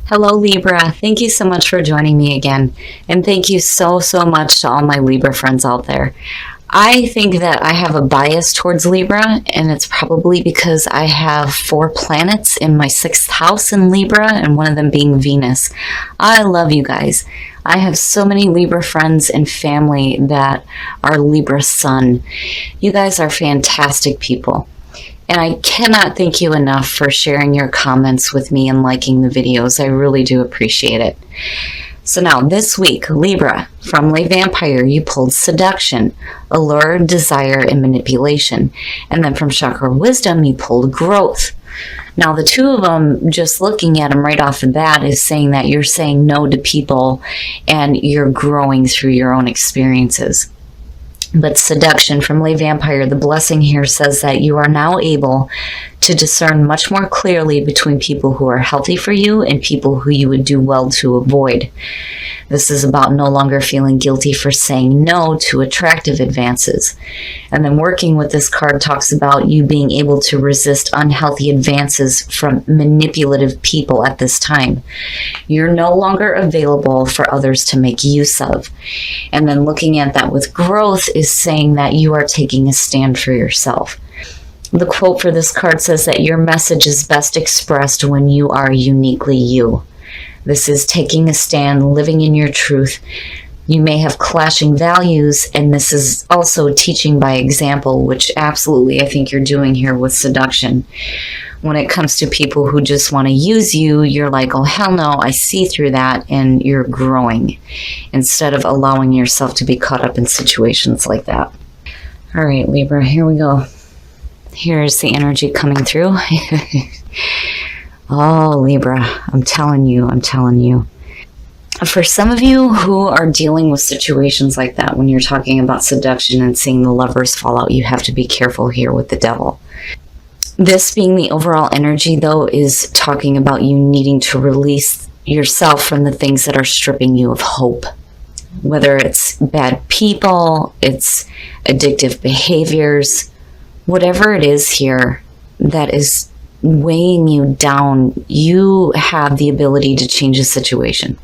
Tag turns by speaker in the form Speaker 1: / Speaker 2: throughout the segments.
Speaker 1: Hello Libra, thank you so much for joining me again, and thank you so much to all my Libra friends out there. I think that I have a bias towards Libra, and it's probably because I have 4 planets in my 6th house in Libra, and one of them being Venus. I love you guys. I have so many Libra friends and family that are Libra sun. You guys are fantastic people. And I cannot thank you enough for sharing your comments with me and liking the videos. I really do appreciate it. So now this week, Libra, from Le Vampire, you pulled seduction, allure, desire, and manipulation. And then from Chakra Wisdom, you pulled growth. Now the two of them, just looking at them right off the bat, is saying that you're saying no to people and you're growing through your own experiences. But seduction from Le Vampire, the blessing here says that you are now able to discern much more clearly between people who are healthy for you and people who you would do well to avoid. This is about no longer feeling guilty for saying no to attractive advances. And then working with this card talks about you being able to resist unhealthy advances from manipulative people at this time. You're no longer available for others to make use of. And then looking at that with growth is saying that you are taking a stand for yourself. The quote for this card says that your message is best expressed when you are uniquely you. This is taking a stand, living in your truth. You may have clashing values, and this is also teaching by example, which absolutely I think you're doing here with seduction. When it comes to people who just want to use you, you're like, oh, hell no, I see through that, and you're growing instead of allowing yourself to be caught up in situations like that. All right, Libra, here we go. Here's the energy coming through. Oh, Libra, I'm telling you. For some of you who are dealing with situations like that, when you're talking about seduction and seeing the lovers fall out, you have to be careful here with the devil. This being the overall energy, though, is talking about you needing to release yourself from the things that are stripping you of hope. Whether it's bad people, it's addictive behaviors, whatever it is here that is weighing you down, you have the ability to change a situation.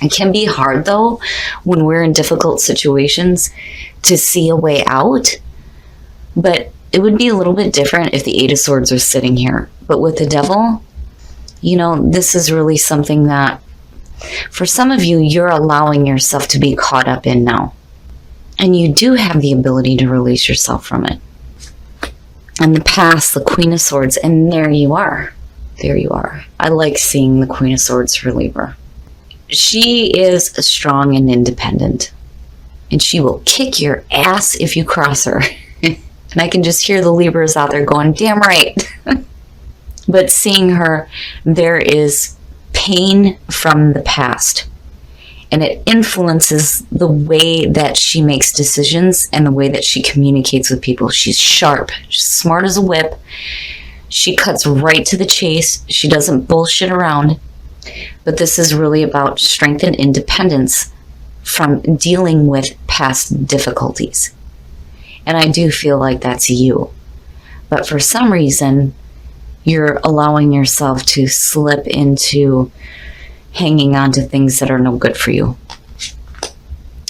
Speaker 1: It can be hard, though, when we're in difficult situations to see a way out, but it would be a little bit different if the 8 of Swords are sitting here. But with the devil, you know, this is really something that, for some of you, you're allowing yourself to be caught up in now. And you do have the ability to release yourself from it. And the past, the Queen of Swords, and there you are. There you are. I like seeing the Queen of Swords for Libra. She is strong and independent. And she will kick your ass if you cross her. And I can just hear the Libras out there going, damn right. But seeing her, there is pain from the past. And it influences the way that she makes decisions and the way that she communicates with people. She's sharp, she's smart as a whip. She cuts right to the chase. She doesn't bullshit around. But this is really about strength and independence from dealing with past difficulties. And I do feel like that's you. But for some reason, you're allowing yourself to slip into hanging on to things that are no good for you.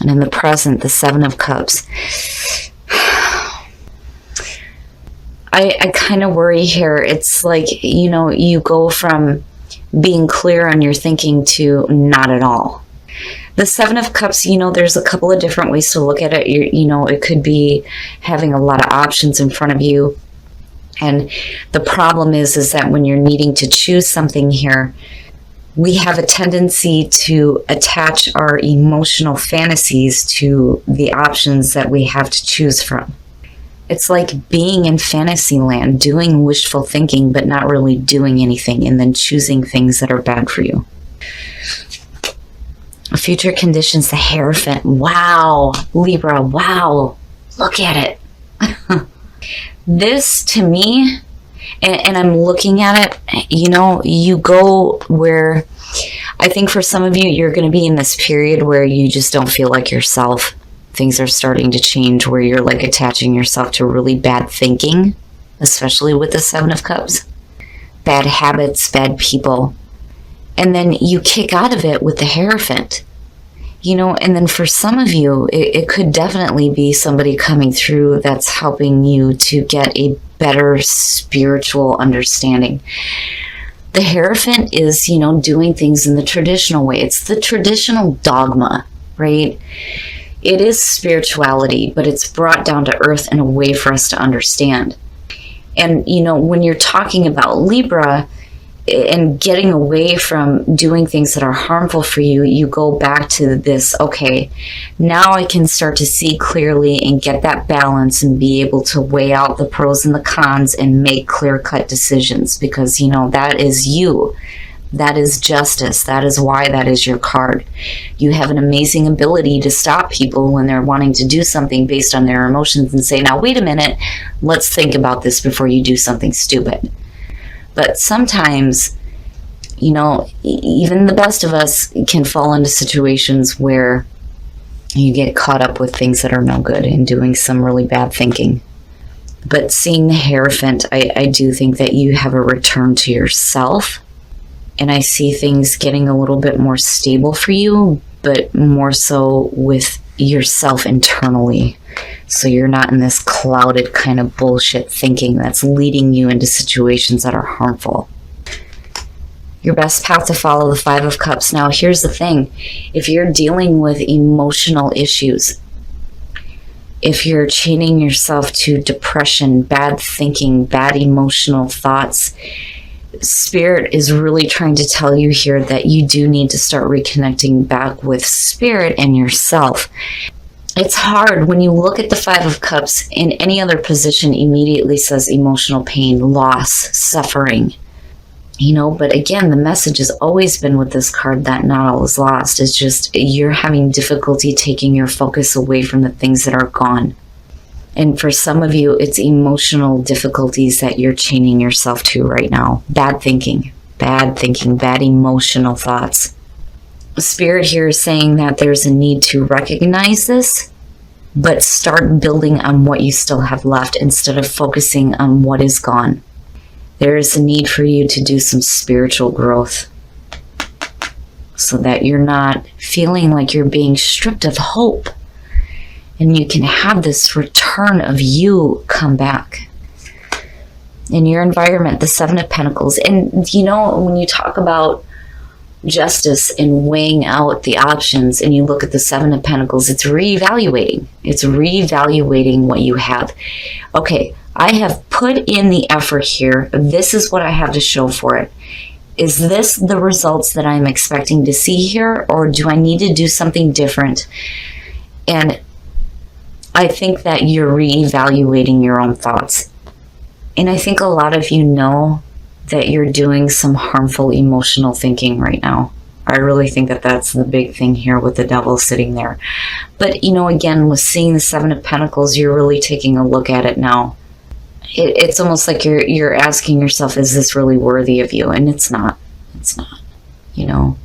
Speaker 1: And in the present, the 7 of Cups. I kind of worry here. It's like, you know, you go from being clear on your thinking to not at all. The 7 of Cups, you know, there's a couple of different ways to look at it. You know, it could be having a lot of options in front of you. And the problem is that when you're needing to choose something here, we have a tendency to attach our emotional fantasies to the options that we have to choose from. It's like being in fantasy land, doing wishful thinking, but not really doing anything, and then choosing things that are bad for you. Future conditions, the Hierophant. Wow, Libra, wow. Look at it. This, to me, and I'm looking at it, you know, you go where, I think for some of you, you're going to be in this period where you just don't feel like yourself. Things are starting to change where you're like attaching yourself to really bad thinking, especially with the 7 of Cups. Bad habits, bad people. And then you kick out of it with the Hierophant. You know, and then for some of you, it could definitely be somebody coming through that's helping you to get a better spiritual understanding. The Hierophant is, you know, doing things in the traditional way. It's the traditional dogma, right? It is spirituality, but it's brought down to earth in a way for us to understand. And, you know, when you're talking about Libra, and getting away from doing things that are harmful for you, you go back to this, okay, now I can start to see clearly and get that balance and be able to weigh out the pros and the cons and make clear-cut decisions, because, you know, that is you. That is justice. That is why that is your card. You have an amazing ability to stop people when they're wanting to do something based on their emotions and say, now, wait a minute, let's think about this before you do something stupid. But sometimes, you know, even the best of us can fall into situations where you get caught up with things that are no good and doing some really bad thinking. But seeing the Hierophant, I do think that you have a return to yourself. And I see things getting a little bit more stable for you, but more so with yourself internally. So you're not in this clouded kind of bullshit thinking that's leading you into situations that are harmful. Your best path to follow, the Five of Cups. Now, here's the thing. If you're dealing with emotional issues, if you're chaining yourself to depression, bad thinking, bad emotional thoughts, Spirit is really trying to tell you here that you do need to start reconnecting back with Spirit and yourself. It's hard when you look at the Five of Cups. In any other position immediately says emotional pain, loss, suffering. You know, but again, the message has always been with this card that not all is lost. It's just you're having difficulty taking your focus away from the things that are gone. And for some of you, it's emotional difficulties that you're chaining yourself to right now. Bad thinking, bad emotional thoughts. Spirit here is saying that there's a need to recognize this, but start building on what you still have left instead of focusing on what is gone. There is a need for you to do some spiritual growth so that you're not feeling like you're being stripped of hope. And you can have this return of you come back. In your environment, the Seven of Pentacles. And you know, when you talk about justice and weighing out the options and you look at the Seven of Pentacles, it's reevaluating. It's reevaluating what you have. Okay, I have put in the effort here. This is what I have to show for it. Is this the results that I'm expecting to see here, or do I need to do something different? And I think that you're reevaluating your own thoughts. And I think a lot of you know that you're doing some harmful emotional thinking right now. I really think that that's the big thing here with the Devil sitting there. But, you know, again, with seeing the Seven of Pentacles, you're really taking a look at it now. It's almost like you're asking yourself, is this really worthy of you? And it's not. It's not, you know.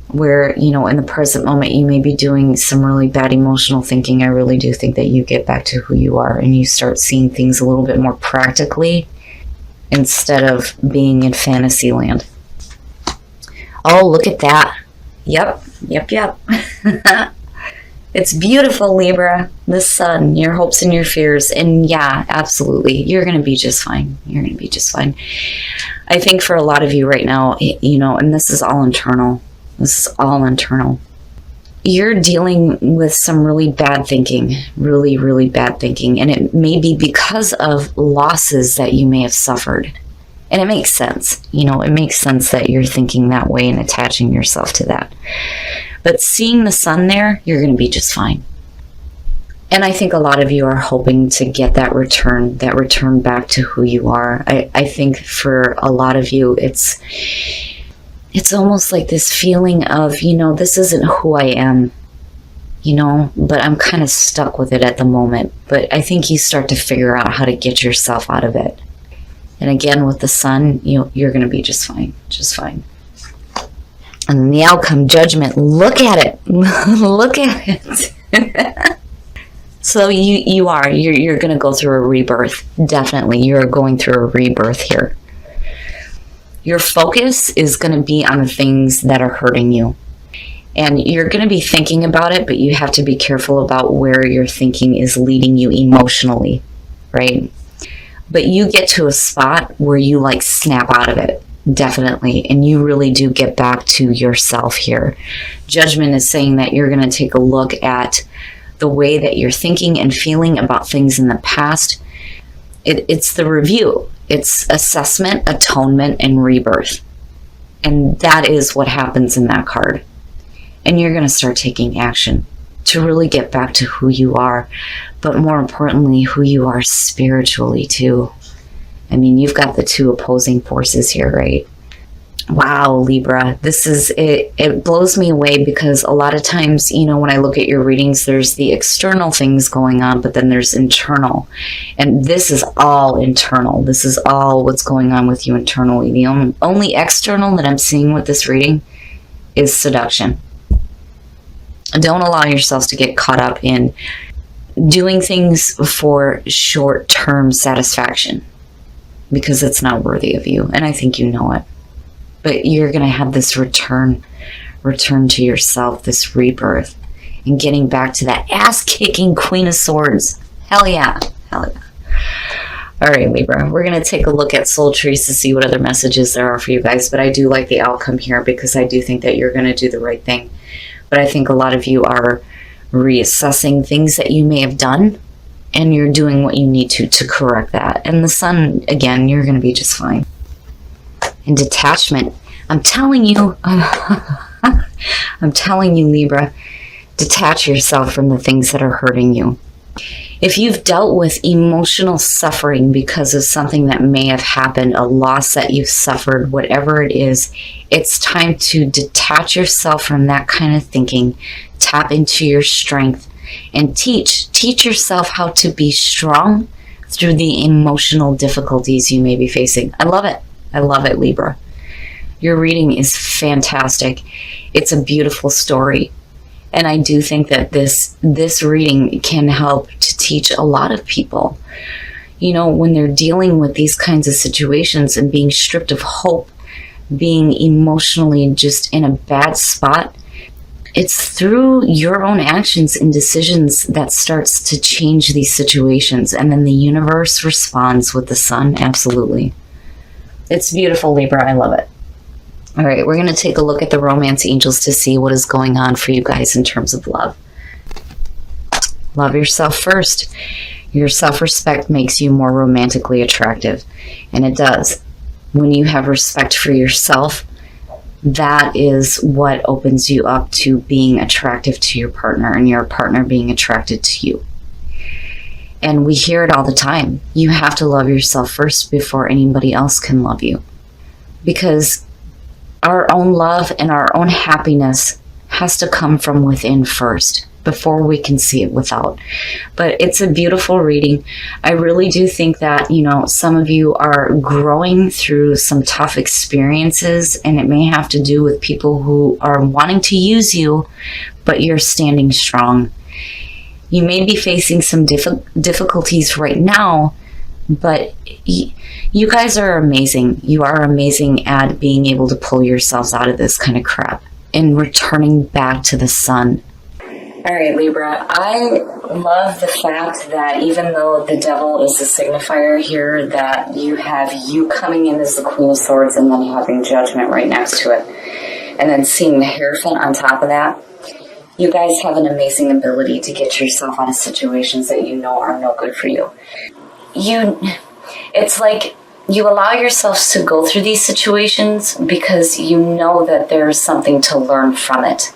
Speaker 1: Where, you know, in the present moment, you may be doing some really bad emotional thinking. I really do think that you get back to who you are and you start seeing things a little bit more practically instead of being in fantasy land. Oh, look at that. Yep. It's beautiful, Libra. The sun, your hopes and your fears. And yeah, absolutely. You're going to be just fine. You're going to be just fine. I think for a lot of you right now, you know, and this is all internal. This is all internal. You're dealing with some really bad thinking, really, really bad thinking. And it may be because of losses that you may have suffered. And it makes sense. You know, it makes sense that you're thinking that way and attaching yourself to that. But seeing the sun there, you're going to be just fine. And I think a lot of you are hoping to get that return back to who you are. I think for a lot of you, it's almost like this feeling of, you know, this isn't who I am, you know, but I'm kind of stuck with it at the moment. But I think you start to figure out how to get yourself out of it. And again, with the sun, you're going to be just fine, just fine. And then the outcome, Judgment, look at it, look at it. So you're going to go through a rebirth. Definitely, you're going through a rebirth here. Your focus is going to be on the things that are hurting you. And you're going to be thinking about it, but you have to be careful about where your thinking is leading you emotionally, right? But you get to a spot where you like snap out of it, definitely. And you really do get back to yourself here. Judgment is saying that you're going to take a look at the way that you're thinking and feeling about things in the past. It's the review. It's assessment, atonement, and rebirth. And that is what happens in that card. And you're going to start taking action to really get back to who you are, but more importantly, who you are spiritually too. I mean, you've got the two opposing forces here, right? Wow, Libra, this is it. It blows me away because a lot of times, you know, when I look at your readings, there's the external things going on, but then there's internal. And this is all internal. This is all what's going on with you internally. The only external that I'm seeing with this reading is seduction. Don't allow yourselves to get caught up in doing things for short-term satisfaction because it's not worthy of you. And I think you know it. But you're going to have this return to yourself, this rebirth, and getting back to that ass-kicking Queen of Swords. Hell yeah. Hell yeah. All right, Libra, we're going to take a look at soul trees to see what other messages there are for you guys. But I do like the outcome here because I do think that you're going to do the right thing. But I think a lot of you are reassessing things that you may have done, and you're doing what you need to correct that. And the sun, again, you're going to be just fine. And detachment, I'm telling you, I'm telling you, Libra, detach yourself from the things that are hurting you. If you've dealt with emotional suffering because of something that may have happened, a loss that you've suffered, whatever it is, it's time to detach yourself from that kind of thinking, tap into your strength, and teach yourself how to be strong through the emotional difficulties you may be facing. I love it. I love it, Libra. Your reading is fantastic. It's a beautiful story. And I do think that this reading can help to teach a lot of people, you know, when they're dealing with these kinds of situations and being stripped of hope, being emotionally just in a bad spot. It's through your own actions and decisions that starts to change these situations. And then the universe responds with the sun. Absolutely. It's beautiful, Libra. I love it. All right, we're going to take a look at the romance angels to see what is going on for you guys in terms of love. Love yourself first. Your self-respect makes you more romantically attractive, and it does. When you have respect for yourself, that is what opens you up to being attractive to your partner and your partner being attracted to you. And we hear it all the time. You have to love yourself first before anybody else can love you. Because our own love and our own happiness has to come from within first before we can see it without. But it's a beautiful reading. I really do think that, you know, some of you are growing through some tough experiences, and it may have to do with people who are wanting to use you, but you're standing strong. You may be facing some difficulties right now, but you guys are amazing. You are amazing at being able to pull yourselves out of this kind of crap and returning back to the sun. All right, Libra, I love the fact that even though the devil is the signifier here, that you have you coming in as the Queen of Swords and then having Judgment right next to it. And then seeing the Hierophant on top of that. You guys have an amazing ability to get yourself out of situations that you know are no good for you. It's like you allow yourselves to go through these situations because you know that there's something to learn from it.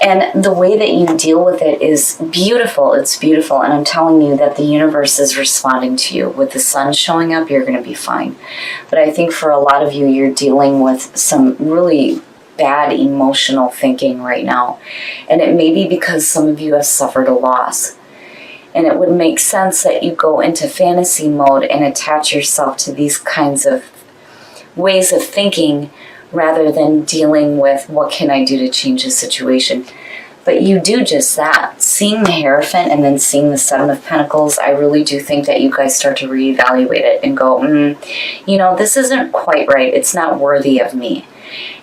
Speaker 1: And the way that you deal with it is beautiful. It's beautiful. And I'm telling you that the universe is responding to you. With the sun showing up, you're going to be fine. But I think for a lot of you, you're dealing with some really bad emotional thinking right now. And it may be because some of you have suffered a loss. And it would make sense that you go into fantasy mode and attach yourself to these kinds of ways of thinking rather than dealing with what can I do to change the situation. But you do just that. Seeing the Hierophant and then seeing the Seven of Pentacles, I really do think that you guys start to reevaluate it and go, you know, this isn't quite right. It's not worthy of me.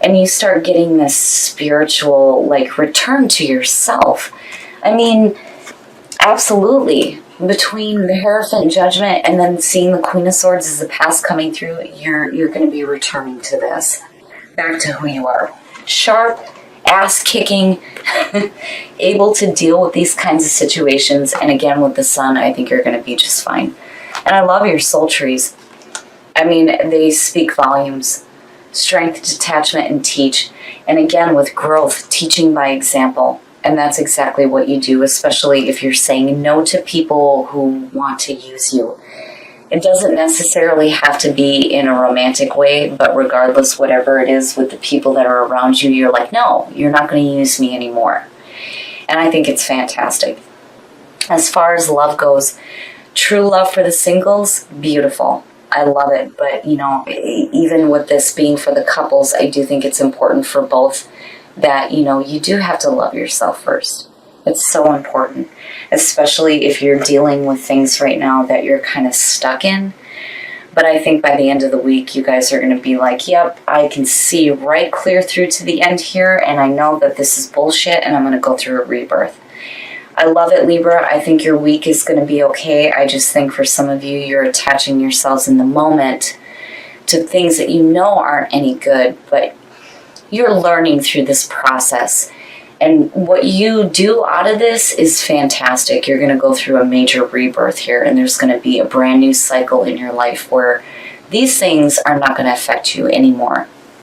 Speaker 1: And you start getting this spiritual, like, return to yourself. I mean, absolutely. Between the Hierophant Judgment and then seeing the Queen of Swords as the past coming through, you're going to be returning to this. Back to who you are. Sharp, ass-kicking, able to deal with these kinds of situations. And again, with the Sun, I think you're going to be just fine. And I love your soul trees. I mean, they speak volumes. Strength, detachment, and teach. And again, with growth, teaching by example. And that's exactly what you do, especially if you're saying no to people who want to use you. It doesn't necessarily have to be in a romantic way, but regardless, whatever it is with the people that are around you, you're like, no, you're not going to use me anymore. And I think it's fantastic. As far as love goes, true love for the singles, beautiful. I love it. But, you know, even with this being for the couples, I do think it's important for both that, you know, you do have to love yourself first. It's so important, especially if you're dealing with things right now that you're kind of stuck in. But I think by the end of the week, you guys are going to be like, yep, I can see right clear through to the end here, and I know that this is bullshit, and I'm going to go through a rebirth. I love it, Libra. I think your week is going to be okay. I just think for some of you, you're attaching yourselves in the moment to things that you know aren't any good, but you're learning through this process. And what you do out of this is fantastic. You're going to go through a major rebirth here, and there's going to be a brand new cycle in your life where these things are not going to affect you anymore.